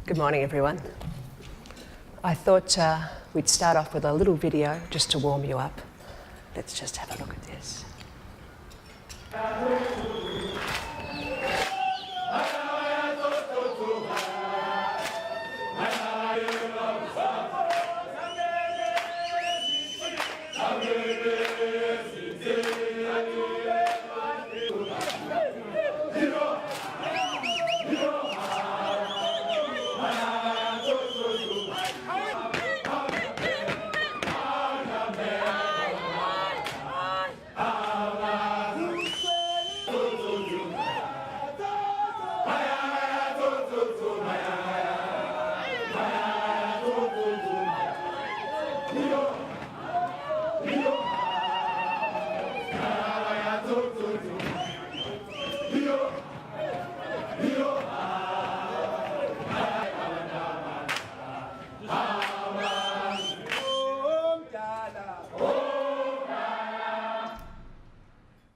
Good morning, everyone. I thought we'd start off with a little video just to warm you up. Let's just have a look at this.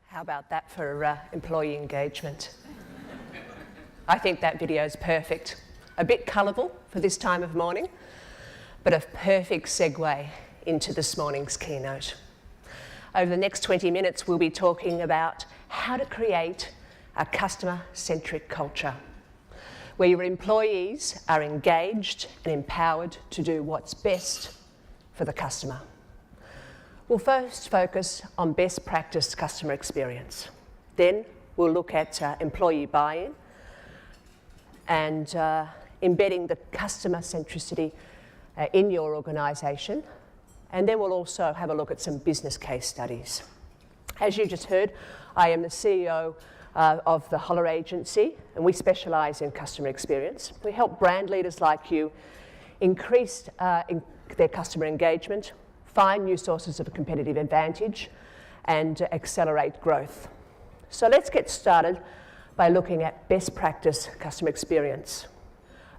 How about that for employee engagement? I think that video is perfect. A bit colourful for this time of morning, but a perfect segue into this morning's keynote. Over the next 20 minutes, we'll be talking about how to create a customer-centric culture where your employees are engaged and empowered to do what's best for the customer. We'll first focus on best practice customer experience. Then we'll look at employee buy-in and embedding the customer centricity in your organisation. And then we'll also have a look at some business case studies. As you just heard, I am the CEO of the Holler Agency, and we specialise in customer experience. We help brand leaders like you increase their customer engagement, find new sources of competitive advantage, and accelerate growth. So let's get started by looking at best practice customer experience.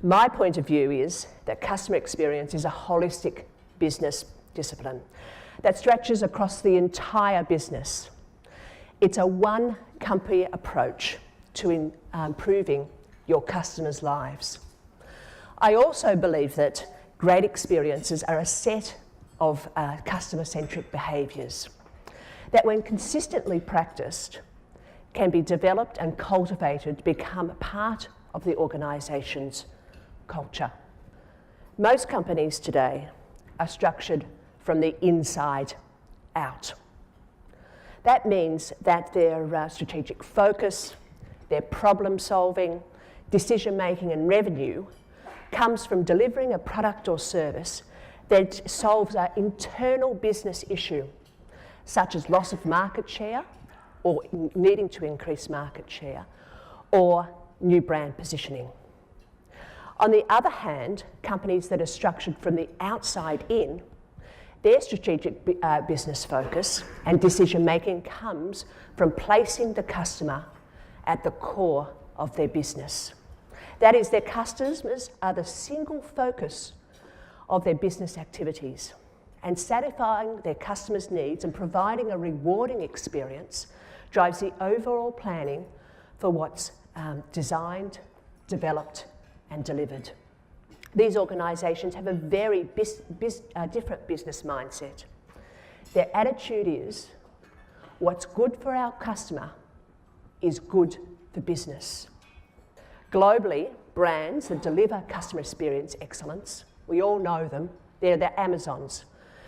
My point of view is that customer experience is a holistic business discipline that stretches across the entire business. It's a one company approach to improving your customers' lives. I also believe that great experiences are a set of customer-centric behaviours that, when consistently practiced, can be developed and cultivated to become a part of the organisation's culture. Most companies today are structured from the inside out. That means that their strategic focus, their problem solving, decision making and revenue comes from delivering a product or service that solves an internal business issue, such as loss of market share or needing to increase market share or new brand positioning. On the other hand, companies that are structured from the outside in, their strategic business focus and decision making comes from placing the customer at the core of their business. That is, their customers are the single focus of their business activities, and satisfying their customers' needs and providing a rewarding experience drives the overall planning for what's designed, developed and delivered. These organisations have a very different business mindset. Their attitude is, what's good for our customer is good for business. Globally, brands that deliver customer experience excellence, we all know them, they're the Amazons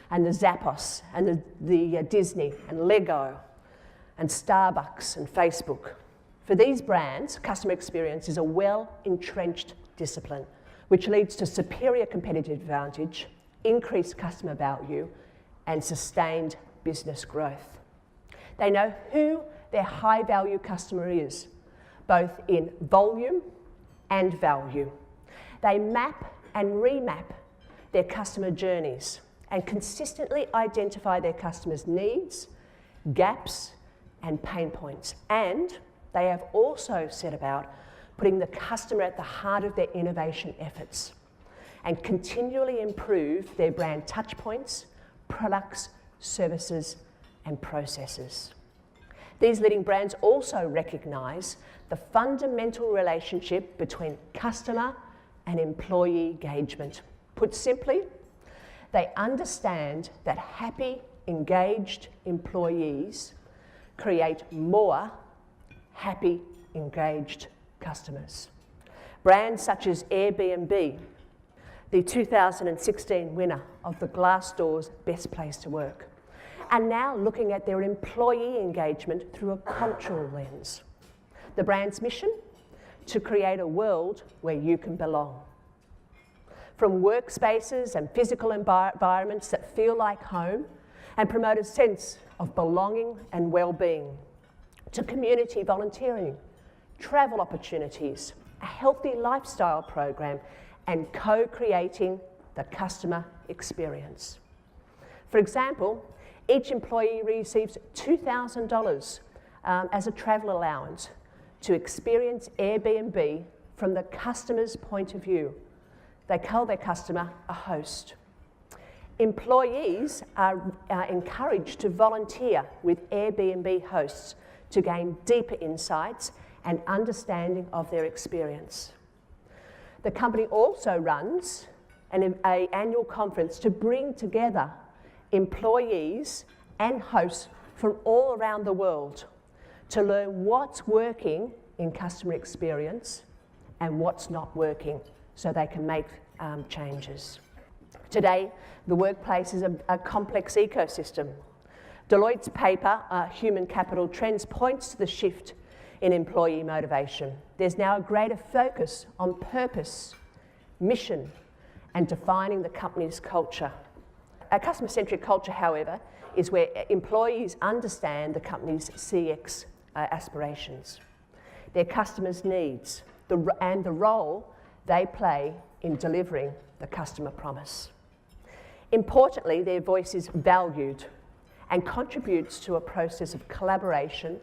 and the Zappos and the Disney and Lego and Starbucks and Facebook. For these brands, customer experience is a well-entrenched discipline, which leads to superior competitive advantage, increased customer value, and sustained business growth. They know who their high-value customer is, both in volume and value. They map and remap their customer journeys and consistently identify their customers' needs, gaps, and pain points. And they have also set about putting the customer at the heart of their innovation efforts and continually improve their brand touchpoints, products, services, and processes. These leading brands also recognise the fundamental relationship between customer and employee engagement. Put simply, they understand that happy, engaged employees create more happy, engaged customers. Brands such as Airbnb, the 2016 winner of the Glassdoor's Best Place to Work, are now looking at their employee engagement through a cultural lens. The brand's mission? To create a world where you can belong. From workspaces and physical environments that feel like home and promote a sense of belonging and well-being, to community volunteering, travel opportunities, a healthy lifestyle program, and co-creating the customer experience. For example, each employee receives $2,000 as a travel allowance to experience Airbnb from the customer's point of view. They call their customer a host. Employees are encouraged to volunteer with Airbnb hosts to gain deeper insights and understanding of their experience. The company also runs an annual conference to bring together employees and hosts from all around the world to learn what's working in customer experience and what's not working, so they can make changes. Today, the workplace is a complex ecosystem. Deloitte's paper, Human Capital Trends, points to the shift in employee motivation. There's now a greater focus on purpose, mission, and defining the company's culture. A customer-centric culture, however, is where employees understand the company's CX aspirations, their customers' needs, and the role they play in delivering the customer promise. Importantly, their voice is valued and contributes to a process of collaboration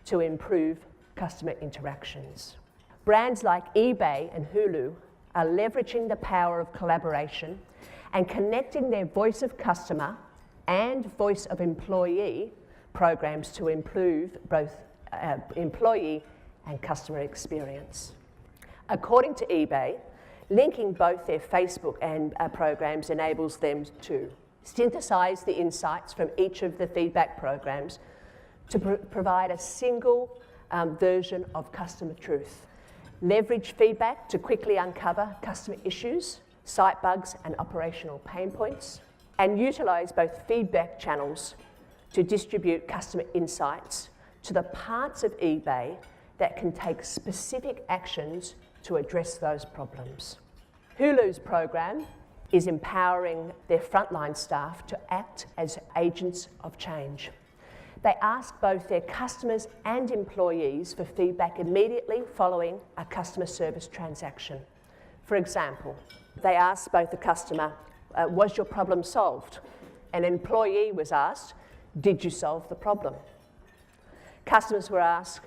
to improve customer interactions. Brands like eBay and Hulu are leveraging the power of collaboration and connecting their voice of customer and voice of employee programs to improve both employee and customer experience. According to eBay, linking both their Facebook and programs enables them to synthesize the insights from each of the feedback programs to provide a single version of customer truth, leverage feedback to quickly uncover customer issues, site bugs and operational pain points, and utilize both feedback channels to distribute customer insights to the parts of eBay that can take specific actions to address those problems. Hulu's program is empowering their frontline staff to act as agents of change. They ask both their customers and employees for feedback immediately following a customer service transaction. For example, they asked both the customer, was your problem solved? An employee was asked, did you solve the problem? Customers were asked,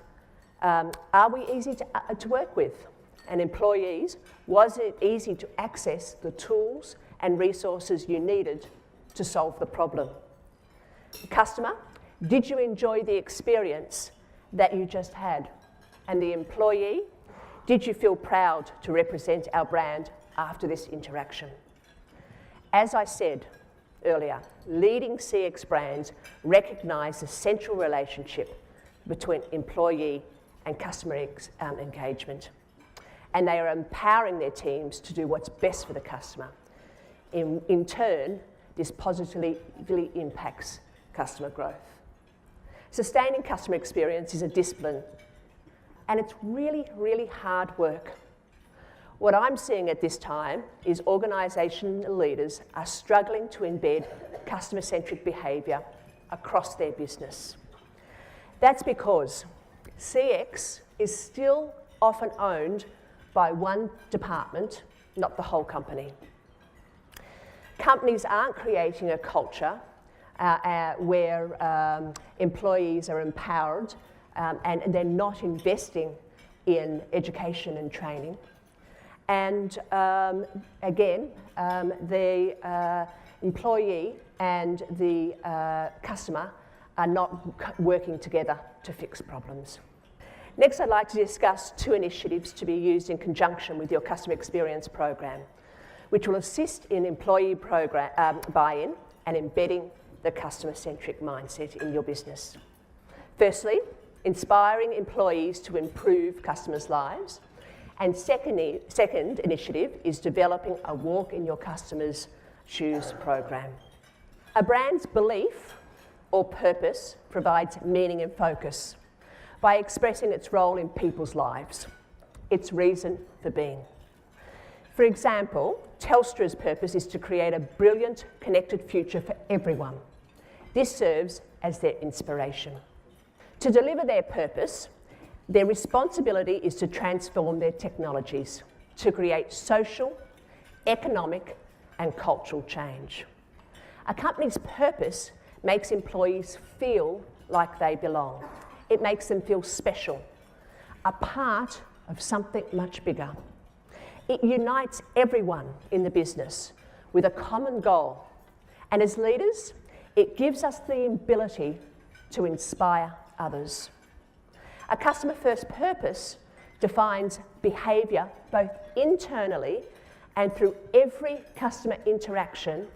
are we easy to work with? And employees, was it easy to access the tools and resources you needed to solve the problem? Customer, did you enjoy the experience that you just had? And the employee, did you feel proud to represent our brand after this interaction? As I said earlier, leading CX brands recognise the central relationship between employee and customer engagement. And they are empowering their teams to do what's best for the customer. In turn, this positively impacts customer growth. Sustaining customer experience is a discipline, and it's really, really hard work. What I'm seeing at this time is organisational leaders are struggling to embed customer-centric behaviour across their business. That's because CX is still often owned by one department, not the whole company. Companies aren't creating a culture where employees are empowered and they're not investing in education and training. And again, the employee and the customer are not working together to fix problems. Next, I'd like to discuss 2 initiatives to be used in conjunction with your customer experience program, which will assist in employee buy-in and embedding the customer-centric mindset in your business. Firstly, inspiring employees to improve customers' lives. And second initiative is developing a walk in your customers' shoes program. A brand's belief or purpose provides meaning and focus by expressing its role in people's lives, its reason for being. For example, Telstra's purpose is to create a brilliant, connected future for everyone. This serves as their inspiration. To deliver their purpose, their responsibility is to transform their technologies to create social, economic, and cultural change. A company's purpose makes employees feel like they belong. It makes them feel special, a part of something much bigger. It unites everyone in the business with a common goal. And as leaders, it gives us the ability to inspire others. A customer-first purpose defines behaviour both internally and through every customer interaction,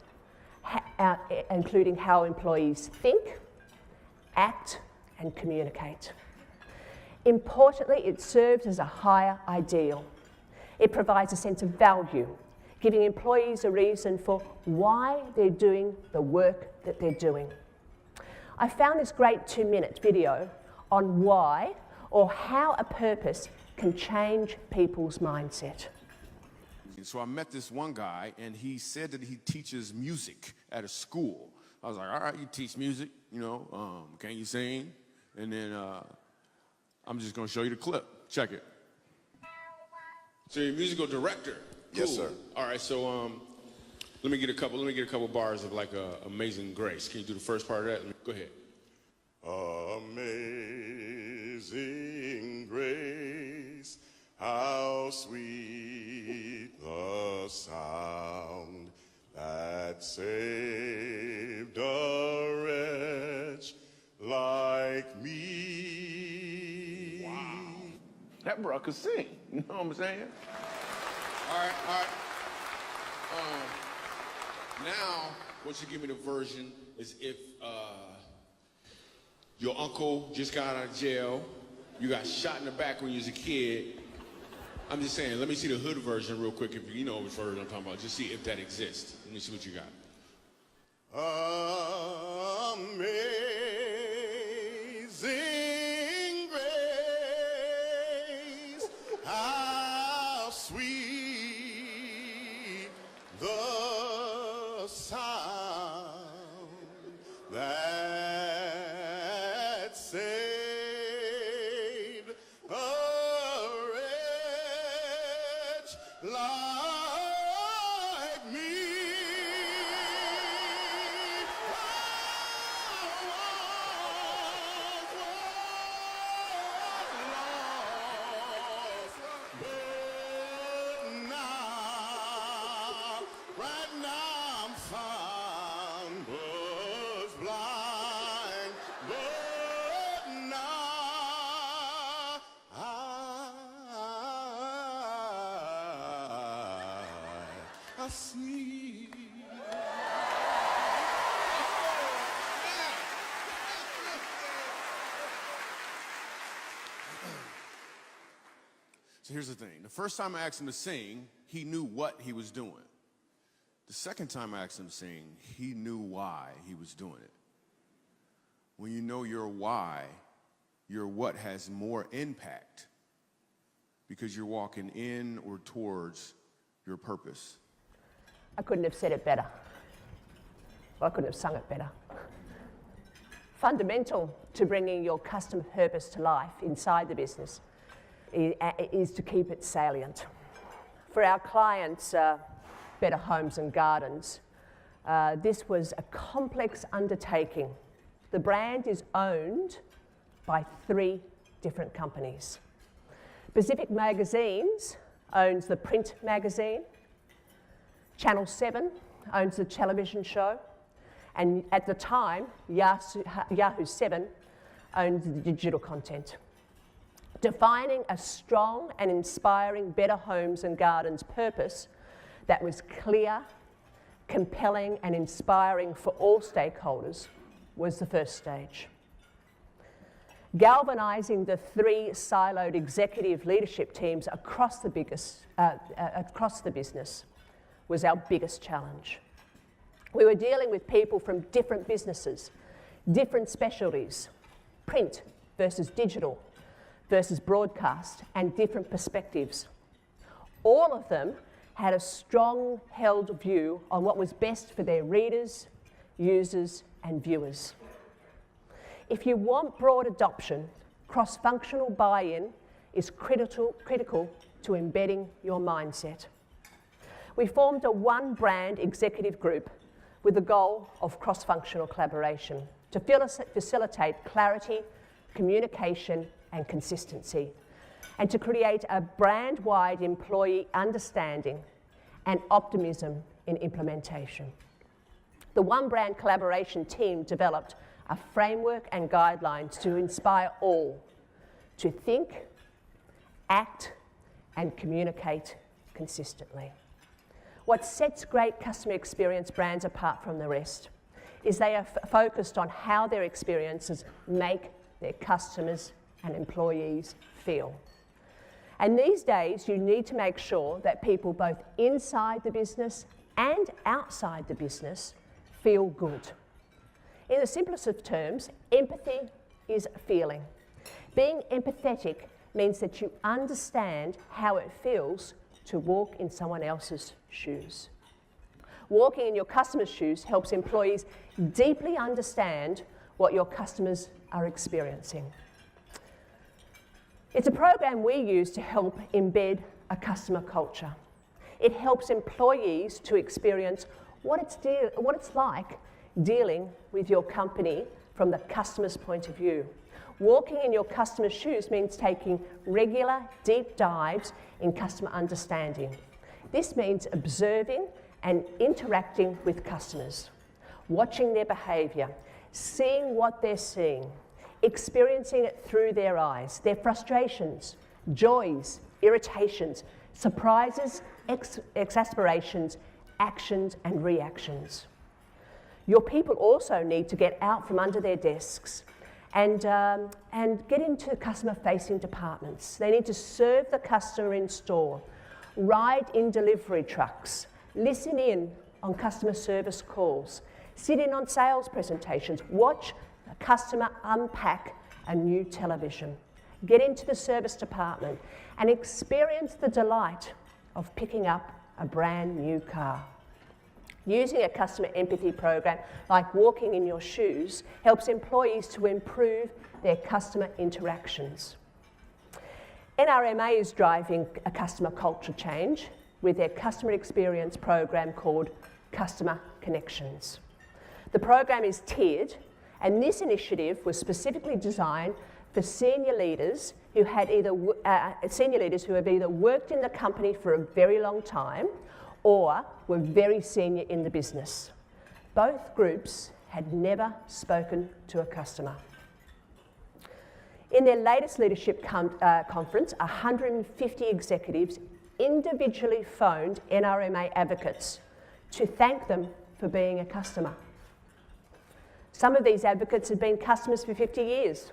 including how employees think, act, and communicate. Importantly, it serves as a higher ideal. It provides a sense of value, giving employees a reason for why they're doing the work that they're doing. I found this great 2-minute video on why or how a purpose can change people's mindset. So I met this one guy, and he said that he teaches music at a school. I was like, all right, you teach music, can you sing? And then I'm just gonna show you the clip. Check it. So you're a musical director. Cool. Yes, sir. All right, so let me get a couple bars of like Amazing Grace. Can you do the first part of that? Go ahead. Amazing grace, how sweet the sound that saved a wretch like me. Wow. That bro could sing. You know what I'm saying? All right. Now, what you give me the version is if your uncle just got out of jail, you got shot in the back when you was a kid. I'm just saying, let me see the hood version real quick, if you know which version I'm talking about. Just see if that exists. Let me see what you got. Amazing grace, how sweet the sound that saved a wretch like me. I see. So here's the thing. The first time I asked him to sing, he knew what he was doing. The second time I asked him to sing, he knew why he was doing it. When you know your why, your what has more impact because you're walking in or towards your purpose. I couldn't have said it better. Well, I couldn't have sung it better. Fundamental to bringing your customer purpose to life inside the business is to keep it salient. For our clients, Better Homes and Gardens, this was a complex undertaking. The brand is owned by 3 different companies. Pacific Magazines owns the print magazine, Channel 7 owns the television show, and at the time, Yahoo 7 owned the digital content. defining a strong and inspiring Better Homes and Gardens purpose that was clear, compelling and inspiring for all stakeholders was the first stage. Galvanising the 3 siloed executive leadership teams across the business was our biggest challenge. We were dealing with people from different businesses, different specialties, print versus digital versus broadcast, and different perspectives. All of them had a strong held view on what was best for their readers, users, and viewers. If you want broad adoption, cross-functional buy-in is critical to embedding your mindset. We formed a one-brand executive group with the goal of cross-functional collaboration to facilitate clarity, communication, and consistency, and to create a brand-wide employee understanding and optimism in implementation. The One Brand Collaboration team developed a framework and guidelines to inspire all to think, act, and communicate consistently. What sets great customer experience brands apart from the rest is they are focused on how their experiences make their customers and employees feel. And these days, you need to make sure that people both inside the business and outside the business feel good. In the simplest of terms, empathy is a feeling. Being empathetic means that you understand how it feels to walk in someone else's shoes. Walking in your customer's shoes helps employees deeply understand what your customers are experiencing. It's a program we use to help embed a customer culture. It helps employees to experience what it's like dealing with your company from the customer's point of view. Walking in your customer's shoes means taking regular deep dives in customer understanding. This means observing and interacting with customers, watching their behaviour, seeing what they're seeing, experiencing it through their eyes, their frustrations, joys, irritations, surprises, exasperations, actions and reactions. Your people also need to get out from under their desks and get into customer-facing departments. They need to serve the customer in store, ride in delivery trucks, listen in on customer service calls, sit in on sales presentations, watch a customer unpack a new television, get into the service department and experience the delight of picking up a brand new car. Using a customer empathy program like walking in your shoes helps employees to improve their customer interactions. NRMA is driving a customer culture change with their customer experience program called Customer Connections. The program is tiered, and this initiative was specifically designed for senior leaders who have either worked in the company for a very long time or were very senior in the business. Both groups had never spoken to a customer. In their latest leadership conference, 150 executives individually phoned NRMA advocates to thank them for being a customer. Some of these advocates had been customers for 50 years,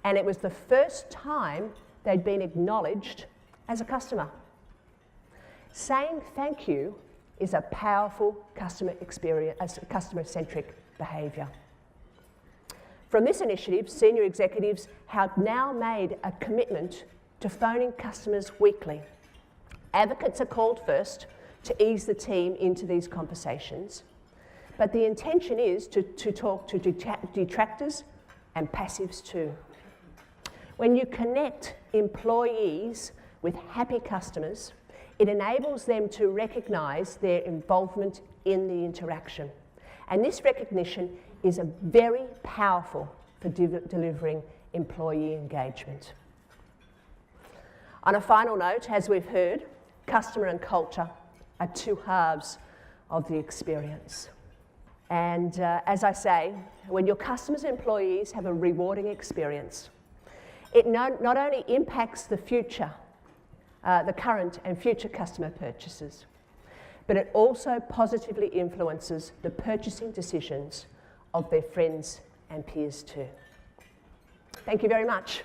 and it was the first time they'd been acknowledged as a customer. Saying thank you is a powerful customer-centric behaviour. From this initiative, senior executives have now made a commitment to phoning customers weekly. Advocates are called first to ease the team into these conversations, but the intention is to talk to detractors and passives too. When you connect employees with happy customers, it enables them to recognise their involvement in the interaction. And this recognition is very powerful for delivering employee engagement. On a final note, as we've heard, customer and culture are two halves of the experience. And as I say, when your customers and employees have a rewarding experience, It not only impacts the future, the current and future customer purchases, but it also positively influences the purchasing decisions of their friends and peers too. Thank you very much.